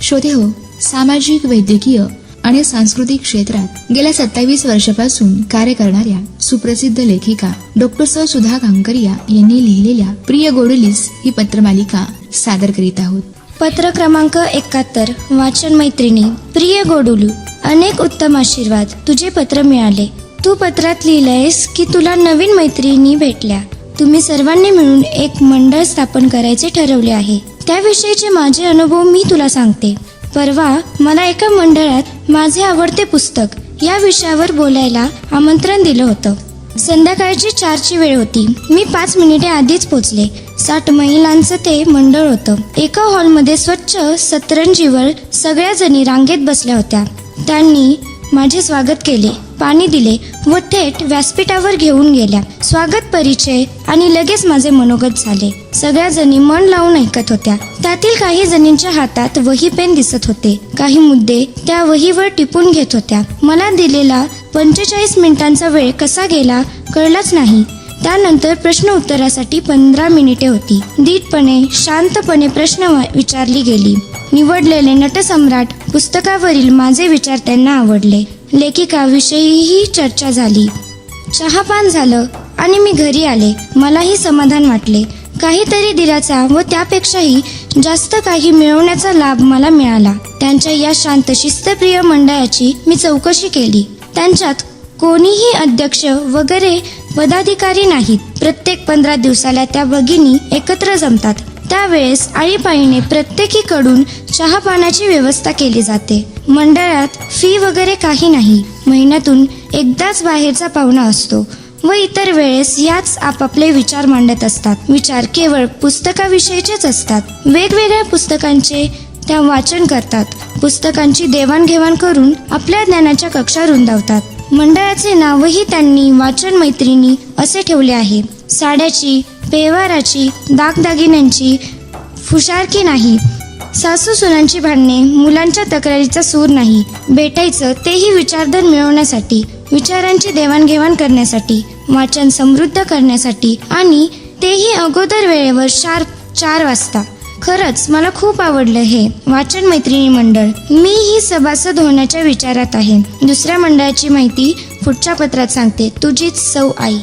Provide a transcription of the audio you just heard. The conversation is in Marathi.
श्रोते हो, सामाजिक, वैद्यकीय आणि सांस्कृतिक क्षेत्रात गेल्या 27 वर्षापासून कार्य करणाऱ्या सुप्रसिद्ध लेखिका डॉक्टर सुधा कांकरिया यांनी लिहिलेल्या प्रिय गोडुलीस ही पत्रमालिका सादर करीत आहोत. पत्र क्रमांक 71. वाचन मैत्रिणी. प्रिय गोडुलू, अनेक उत्तम आशीर्वाद. तुझे पत्र मिळाले. तू पत्रात लिहिलंयस की तुला नवीन मैत्रिणी भेटल्या. तुम्ही सर्वांनी मिळून एक मंडळ स्थापन करायचे ठरवले आहे. त्याविषयीचे माझे अनुभव मी तुला सांगते. परवा मला एका मंडळात माझे आवडते पुस्तक या विषयावर बोलायला आमंत्रण दिलं होतं. संध्याकाळची 4ची वेळ होती. मी 5 मिनिटे आधीच पोचले. 60 महिलांचं ते मंडळ होतं. एका हॉलमध्ये स्वच्छ सतरंजीवर सगळ्या जणी रांगेत बसल्या होत्या. त्यांनी माझे स्वागत केले, पाणी दिले व थेट व्यासपीठावर घेऊन गेल्या. स्वागत, परिचय आणि लगेच माझे मनोगत झाले. सगळ्या जणी मन लावून ऐकत होत्या. त्यातील काही जणींच्या हातात वही पेन दिसत होते. काही मुद्दे त्या वहीवर टिपून घेत होत्या. मला दिलेला 45 मिनिटांचा वेळ कसा गेला कळलाच नाही. त्यानंतर प्रश्न उत्तरासाठी 15 मिनिटे होती. धीटपणे, शांतपणे प्रश्न विचारली गेली. निवडलेले नटसम्राट पुस्तकावरील माझे विचार त्यांना आवडले. लेखिकाविषयीही चर्चा झाली. चहापान झालं आणि मी घरी आले. मलाही समाधान वाटले. काहीतरी दिल्याचा व त्यापेक्षाही जास्त काही मिळवण्याचा लाभ मला मिळाला. त्यांच्या या शांत शिस्तप्रिय मंडळाची मी चौकशी केली. त्यांच्यात कोणीही अध्यक्ष वगैरे पदाधिकारी नाहीत. प्रत्येक 15 दिवसाला त्या भगिनी एकत्र जमतात. त्यावेळेस आळीपाळीने प्रत्येकीकडून चहापानाची व्यवस्था केली जाते. मंडळात फी वगैरे काही नाही. महिन्यातून एकदाच बाहेरचा पाहुणा असतो व इतर वेळेस याच आपापले विचार मांडत असतात. विचार केवळ पुस्तकाविषयीचेच असतात. वेगवेगळ्या पुस्तकांचे त्या वाचन करतात. पुस्तकांची देवाणघेवाण करून आपल्या ज्ञानाच्या कक्षा रुंदावतात. मंडळाचे नावही त्यांनी वाचन मैत्रिणी असे ठेवले आहे. साड्याची, पेहवाराची, दागदागिन्यांची फुशारकी नाही. सासू सुनांची भांडणे, मुलांच्या तक्रारीचा सूर नाही. भेटायचं तेही विचारधन मिळवण्यासाठी, विचारांची देवाणघेवाण करण्यासाठी, वाचन समृद्ध करण्यासाठी आणि तेही अगोदर वेळेवर शार्प 4 वाजता. खरंच मला खूप आवडलं हे वाचन मैत्रिणी मंडळ. मी ही सभासद होण्याच्या विचारात आहे. दुसऱ्या मंडळाची माहिती पुढच्या पत्रात सांगते. तुझीच सौ आई.